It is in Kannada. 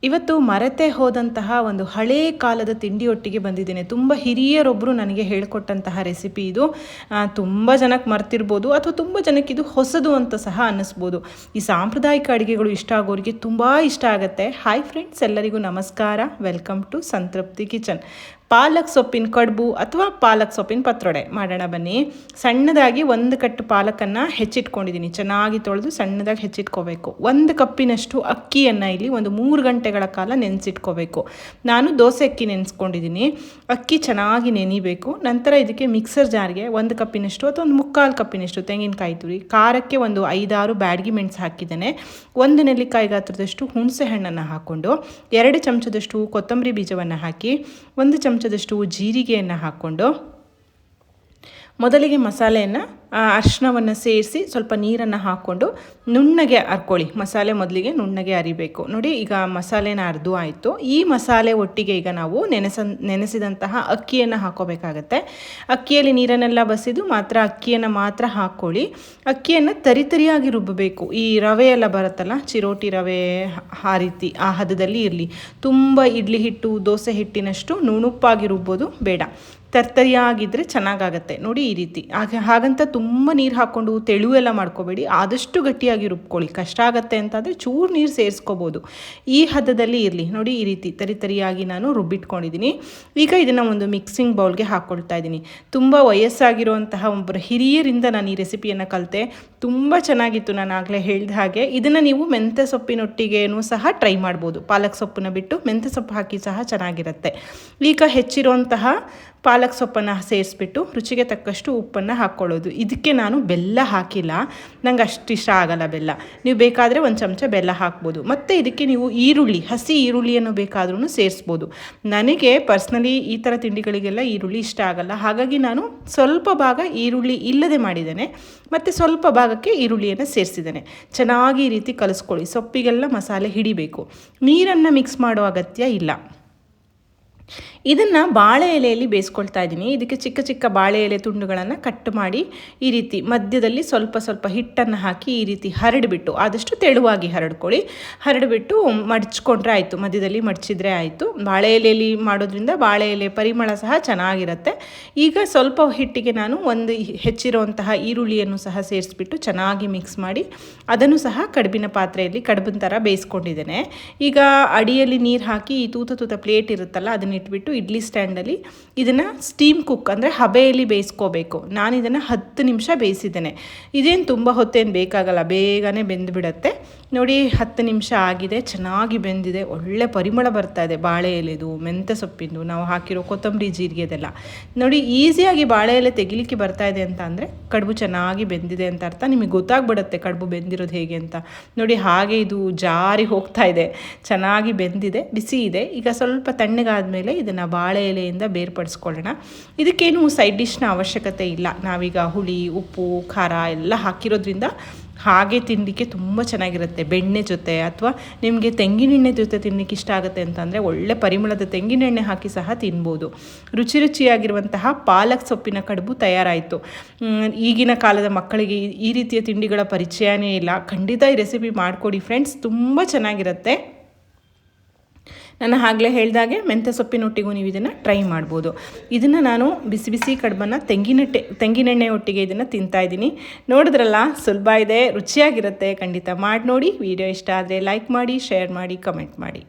ಇವತ್ತು ಮರೆತೇ ಹೋದಂತಹ ಒಂದು ಹಳೇ ಕಾಲದ ತಿಂಡಿಯೊಟ್ಟಿಗೆ ಬಂದಿದ್ದೇನೆ. ತುಂಬ ಹಿರಿಯರೊಬ್ಬರು ನನಗೆ ಹೇಳಿಕೊಟ್ಟಂತಹ ರೆಸಿಪಿ ಇದು. ತುಂಬ ಜನಕ್ಕೆ ಮರ್ತಿರ್ಬೋದು ಅಥವಾ ತುಂಬ ಜನಕ್ಕೆ ಇದು ಹೊಸದು ಅಂತ ಸಹ ಅನ್ನಿಸ್ಬೋದು. ಈ ಸಾಂಪ್ರದಾಯಿಕ ಅಡುಗೆಗಳು ಇಷ್ಟ ಆಗೋರಿಗೆ ತುಂಬ ಇಷ್ಟ ಆಗುತ್ತೆ. ಹಾಯ್ ಫ್ರೆಂಡ್ಸ್, ಎಲ್ಲರಿಗೂ ನಮಸ್ಕಾರ. ವೆಲ್ಕಮ್ ಟು ಸಂತೃಪ್ತಿ ಕಿಚನ್. ಪಾಲಕ್ ಸೊಪ್ಪಿನ ಕಡುಬು ಅಥವಾ ಪಾಲಕ್ ಸೊಪ್ಪಿನ ಪತ್ರೊಡೆ ಮಾಡೋಣ ಬನ್ನಿ. ಸಣ್ಣದಾಗಿ ಒಂದು ಕಟ್ಟು ಪಾಲಕನ್ನು ಹೆಚ್ಚಿಟ್ಕೊಂಡಿದ್ದೀನಿ. ಚೆನ್ನಾಗಿ ತೊಳೆದು ಸಣ್ಣದಾಗಿ ಹೆಚ್ಚಿಟ್ಕೋಬೇಕು. 1 ಕಪ್ಪಿನಷ್ಟು ಅಕ್ಕಿಯನ್ನು ಇಲ್ಲಿ ಒಂದು 3 ಗಂಟೆಗಳ ಕಾಲ ನೆನೆಸಿಟ್ಕೋಬೇಕು. ನಾನು ದೋಸೆ ಅಕ್ಕಿ ನೆನೆಸ್ಕೊಂಡಿದ್ದೀನಿ. ಅಕ್ಕಿ ಚೆನ್ನಾಗಿ ನೆನಿಬೇಕು. ನಂತರ ಇದಕ್ಕೆ ಮಿಕ್ಸರ್ ಜಾರ್ಗೆ 1 ಕಪ್ಪಿನಷ್ಟು ಅಥವಾ 1/4 ಕಪ್ಪಿನಷ್ಟು ತೆಂಗಿನಕಾಯಿ ತುರಿ, ಖಾರಕ್ಕೆ ಒಂದು 5-6 ಬ್ಯಾಡಗಿ ಮೆಣಸು ಹಾಕಿದ್ದೇನೆ. 1 ನೆಲ್ಲಿಕಾಯಿ ಗಾತ್ರದಷ್ಟು ಹುಣಸೆ ಹಣ್ಣನ್ನು ಹಾಕ್ಕೊಂಡು 2 ಚಮಚದಷ್ಟು ಕೊತ್ತಂಬರಿ ಬೀಜವನ್ನು ಹಾಕಿ 1 ಚಮಚದಷ್ಟು ಜೀರಿಗೆಯನ್ನು ಹಾಕ್ಕೊಂಡು ಮೊದಲಿಗೆ ಮಸಾಲೆಯನ್ನು ಅರಿಶಿನವನ್ನು ಸೇರಿಸಿ ಸ್ವಲ್ಪ ನೀರನ್ನು ಹಾಕ್ಕೊಂಡು ನುಣ್ಣಗೆ ಅರ್ಕೊಳ್ಳಿ. ಮಸಾಲೆ ಮೊದಲಿಗೆ ನುಣ್ಣಗೆ ಅರಿಬೇಕು. ನೋಡಿ, ಈಗ ಮಸಾಲೆನ ಅರ್ದು ಆಯಿತು. ಈ ಮಸಾಲೆ ಒಟ್ಟಿಗೆ ಈಗ ನಾವು ನೆನೆಸಿದಂತಹ ಅಕ್ಕಿಯನ್ನು ಹಾಕ್ಕೋಬೇಕಾಗತ್ತೆ. ಅಕ್ಕಿಯಲ್ಲಿ ನೀರನ್ನೆಲ್ಲ ಬಸಿದು ಮಾತ್ರ ಅಕ್ಕಿಯನ್ನು ಮಾತ್ರ ಹಾಕ್ಕೊಳ್ಳಿ. ಅಕ್ಕಿಯನ್ನು ತರಿಯಾಗಿ ರುಬ್ಬಬೇಕು. ಈ ರವೆ ಎಲ್ಲ ಬರುತ್ತಲ್ಲ, ಚಿರೋಟಿ ರವೆ, ಆ ರೀತಿ ಆ ಹದದಲ್ಲಿ ಇರಲಿ. ತುಂಬ ಇಡ್ಲಿ ಹಿಟ್ಟು, ದೋಸೆ ಹಿಟ್ಟಿನಷ್ಟು ನುಣುಪಾಗಿ ರುಬ್ಬೋದು ಬೇಡ. ತರ್ತರಿಯಾಗಿದ್ದರೆ ಚೆನ್ನಾಗಾಗತ್ತೆ. ನೋಡಿ, ಈ ರೀತಿ. ಹಾಗಂತ ತುಂಬ ನೀರು ಹಾಕ್ಕೊಂಡು ತೆಳು ಎಲ್ಲ ಮಾಡ್ಕೋಬೇಡಿ. ಆದಷ್ಟು ಗಟ್ಟಿಯಾಗಿ ರುಬ್ಕೊಳ್ಳಿ. ಕಷ್ಟ ಆಗುತ್ತೆ ಅಂತಾದರೆ ಚೂರು ನೀರು ಸೇರಿಸ್ಕೋಬೋದು. ಈ ಹದದಲ್ಲಿ ಇರಲಿ. ನೋಡಿ, ಈ ರೀತಿ ತರಿಯಾಗಿ ನಾನು ರುಬ್ಬಿಟ್ಕೊಂಡಿದ್ದೀನಿ. ಈಗ ಇದನ್ನು ಒಂದು ಮಿಕ್ಸಿಂಗ್ ಬೌಲ್ಗೆ ಹಾಕ್ಕೊಳ್ತಾ ಇದ್ದೀನಿ. ತುಂಬ ವಯಸ್ಸಾಗಿರುವಂತಹ ಒಬ್ಬರು ಹಿರಿಯರಿಂದ ನಾನು ಈ ರೆಸಿಪಿಯನ್ನು ಕಲಿತೆ. ತುಂಬ ಚೆನ್ನಾಗಿತ್ತು. ನಾನು ಆಗಲೇ ಹೇಳಿದ ಹಾಗೆ ಇದನ್ನು ನೀವು ಮೆಂತ್ಯ ಸೊಪ್ಪಿನೊಟ್ಟಿಗೇನೂ ಸಹ ಟ್ರೈ ಮಾಡ್ಬೋದು. ಪಾಲಕ್ ಸೊಪ್ಪನ್ನು ಬಿಟ್ಟು ಮೆಂತ್ಯ ಸೊಪ್ಪು ಹಾಕಿ ಸಹ ಚೆನ್ನಾಗಿರುತ್ತೆ. ಈಗ ಹೆಚ್ಚಿರುವಂತಹ ಪಾಲಕ್ ಸೊಪ್ಪನ್ನು ಸೇರಿಸ್ಬಿಟ್ಟು ರುಚಿಗೆ ತಕ್ಕಷ್ಟು ಉಪ್ಪನ್ನು ಹಾಕ್ಕೊಳ್ಳೋದು. ಇದಕ್ಕೆ ನಾನು ಬೆಲ್ಲ ಹಾಕಿಲ್ಲ, ನಂಗೆ ಅಷ್ಟು ಇಷ್ಟ ಆಗಲ್ಲ ಬೆಲ್ಲ. ನೀವು ಬೇಕಾದರೆ 1 ಚಮಚ ಬೆಲ್ಲ ಹಾಕ್ಬೋದು. ಮತ್ತು ಇದಕ್ಕೆ ನೀವು ಈರುಳ್ಳಿ, ಹಸಿ ಈರುಳ್ಳಿಯನ್ನು ಬೇಕಾದ್ರೂ ಸೇರಿಸ್ಬೋದು. ನನಗೆ ಪರ್ಸ್ನಲಿ ಈ ಥರ ತಿಂಡಿಗಳಿಗೆಲ್ಲ ಈರುಳ್ಳಿ ಇಷ್ಟ ಆಗಲ್ಲ. ಹಾಗಾಗಿ ನಾನು ಸ್ವಲ್ಪ ಭಾಗ ಈರುಳ್ಳಿ ಇಲ್ಲದೆ ಮಾಡಿದ್ದೇನೆ ಮತ್ತು ಸ್ವಲ್ಪ ಭಾಗಕ್ಕೆ ಈರುಳ್ಳಿಯನ್ನು ಸೇರಿಸಿದ್ದೇನೆ. ಚೆನ್ನಾಗಿ ಈ ರೀತಿ ಕಲಿಸ್ಕೊಳ್ಳಿ. ಸೊಪ್ಪಿಗೆಲ್ಲ ಮಸಾಲೆ ಹಿಡಿಬೇಕು. ನೀರನ್ನು ಮಿಕ್ಸ್ ಮಾಡೋ ಅಗತ್ಯ ಇಲ್ಲ. ಇದನ್ನು ಬಾಳೆ ಎಲೆಯಲ್ಲಿ ಬೇಯಿಸ್ಕೊಳ್ತಾ ಇದ್ದೀನಿ. ಇದಕ್ಕೆ ಚಿಕ್ಕ ಚಿಕ್ಕ ಬಾಳೆ ಎಲೆ ತುಂಡುಗಳನ್ನು ಕಟ್ ಮಾಡಿ ಈ ರೀತಿ ಮಧ್ಯದಲ್ಲಿ ಸ್ವಲ್ಪ ಸ್ವಲ್ಪ ಹಿಟ್ಟನ್ನು ಹಾಕಿ ಈ ರೀತಿ ಹರಡಿಬಿಟ್ಟು, ಆದಷ್ಟು ತೆಳುವಾಗಿ ಹರಡಿಬಿಟ್ಟು ಮಡಚ್ಕೊಂಡ್ರೆ ಆಯಿತು. ಮಧ್ಯದಲ್ಲಿ ಮಡಚಿದ್ರೆ ಆಯಿತು. ಬಾಳೆ ಎಲೆಯಲ್ಲಿ ಮಾಡೋದ್ರಿಂದ ಬಾಳೆ ಎಲೆ ಪರಿಮಳ ಸಹ ಚೆನ್ನಾಗಿರುತ್ತೆ. ಈಗ ಸ್ವಲ್ಪ ಹಿಟ್ಟಿಗೆ ನಾನು ಒಂದು ಹೆಚ್ಚಿರುವಂತಹ ಈರುಳ್ಳಿಯನ್ನು ಸಹ ಸೇರಿಸ್ಬಿಟ್ಟು ಚೆನ್ನಾಗಿ ಮಿಕ್ಸ್ ಮಾಡಿ ಅದನ್ನು ಸಹ ಕಡುಬಿನ ಪಾತ್ರೆಯಲ್ಲಿ ಕಡುಬಿನ ಥರ ಬೇಯಿಸ್ಕೊಂಡಿದ್ದೇನೆ. ಈಗ ಅಡಿಯಲ್ಲಿ ನೀರು ಹಾಕಿ ಈ ತೂತ ಪ್ಲೇಟ್ ಇರುತ್ತಲ್ಲ, ಅದನ್ನ ಇಟ್ಬಿಟ್ಟು ಇಡ್ಲಿ ಸ್ಟ್ಯಾಂಡಲ್ಲಿ ಇದನ್ನು ಸ್ಟೀಮ್ ಕುಕ್ ಅಂದರೆ ಹಬೆಯಲ್ಲಿ ಬೇಯಿಸ್ಕೋಬೇಕು. ನಾನು ಇದನ್ನು 10 ನಿಮಿಷ ಬೇಯಿಸಿದ್ದೇನೆ. ಇದೇನು ತುಂಬ ಹೊತ್ತೇನು ಬೇಕಾಗಲ್ಲ, ಬೇಗನೆ ಬೆಂದುಬಿಡತ್ತೆ. ನೋಡಿ, 10 ನಿಮಿಷ ಆಗಿದೆ. ಚೆನ್ನಾಗಿ ಬೆಂದಿದೆ. ಒಳ್ಳೆ ಪರಿಮಳ ಬರ್ತಾ ಇದೆ. ಬಾಳೆ ಎಲೆದು, ಮೆಂತ್ಯ ಸೊಪ್ಪಿಂದು, ನಾವು ಹಾಕಿರೋ ಕೊತ್ತಂಬರಿ ಜೀರಿಗೆದೆಲ್ಲ. ನೋಡಿ, ಈಸಿಯಾಗಿ ಬಾಳೆ ಎಲೆ ತೆಗಿಲಿಕ್ಕೆ ಬರ್ತಾ ಇದೆ ಅಂತ ಅಂದರೆ ಕಡುಬು ಚೆನ್ನಾಗಿ ಬೆಂದಿದೆ ಅಂತ ಅರ್ಥ. ನಿಮಗೆ ಗೊತ್ತಾಗ್ಬಿಡುತ್ತೆ ಕಡುಬು ಬೆಂದಿರೋದು ಹೇಗೆ ಅಂತ. ನೋಡಿ, ಹಾಗೆ ಇದು ಜಾರಿ ಹೋಗ್ತಾ ಇದೆ. ಚೆನ್ನಾಗಿ ಬೆಂದಿದೆ, ಬಿಸಿ ಇದೆ. ಈಗ ಸ್ವಲ್ಪ ತಣ್ಣಗಾದ್ಮೇಲೆ ಇದನ್ನು ಬಾಳೆ ಎಲೆಯಿಂದ ಬೇರ್ಪಡಿಸ್ಕೊಳ್ಳೋಣ. ಇದಕ್ಕೇನು ಸೈಡ್ ಡಿಶ್ನ ಅವಶ್ಯಕತೆ ಇಲ್ಲ. ನಾವೀಗ ಹುಳಿ, ಉಪ್ಪು, ಖಾರ ಎಲ್ಲ ಹಾಕಿರೋದ್ರಿಂದ ಹಾಗೆ ತಿನ್ನಲಿಕ್ಕೆ ತುಂಬ ಚೆನ್ನಾಗಿರುತ್ತೆ. ಬೆಣ್ಣೆ ಜೊತೆ ಅಥವಾ ನಿಮಗೆ ತೆಂಗಿನೆಣ್ಣೆ ಜೊತೆ ತಿನ್ನಲಿಕ್ಕೆ ಇಷ್ಟ ಆಗುತ್ತೆ ಅಂತಂದರೆ ಒಳ್ಳೆ ಪರಿಮಳದ ತೆಂಗಿನೆಣ್ಣೆ ಹಾಕಿ ಸಹ ತಿನ್ಬೋದು. ರುಚಿಯಾಗಿರುವಂತಹ ಪಾಲಕ್ ಸೊಪ್ಪಿನ ಕಡುಬು ತಯಾರಾಯಿತು. ಈಗಿನ ಕಾಲದ ಮಕ್ಕಳಿಗೆ ಈ ರೀತಿಯ ತಿಂಡಿಗಳ ಪರಿಚಯನೇ ಇಲ್ಲ. ಖಂಡಿತ ಈ ರೆಸಿಪಿ ಮಾಡಿಕೊಡಿ ಫ್ರೆಂಡ್ಸ್, ತುಂಬ ಚೆನ್ನಾಗಿರುತ್ತೆ. ನಾನು ಆಗಲೇ ಹೇಳಿದಾಗೆ ಮೆಂತ್ಯ ಸೊಪ್ಪಿನೊಟ್ಟಿಗೂ ನೀವು ಇದನ್ನು ಟ್ರೈ ಮಾಡ್ಬೋದು. ಇದನ್ನು ನಾನು ಬಿಸಿ ಕಡುಬನ್ನು ತೆಂಗಿನೆಣ್ಣೆ ಒಟ್ಟಿಗೆ ಇದನ್ನು ತಿಂತಾಯಿದ್ದೀನಿ. ನೋಡಿದ್ರಲ್ಲ, ಸುಲಭ ಇದೆ, ರುಚಿಯಾಗಿರುತ್ತೆ. ಖಂಡಿತ ಮಾಡಿ ನೋಡಿ. ವಿಡಿಯೋ ಇಷ್ಟ ಆದರೆ ಲೈಕ್ ಮಾಡಿ, ಶೇರ್ ಮಾಡಿ, ಕಮೆಂಟ್ ಮಾಡಿ.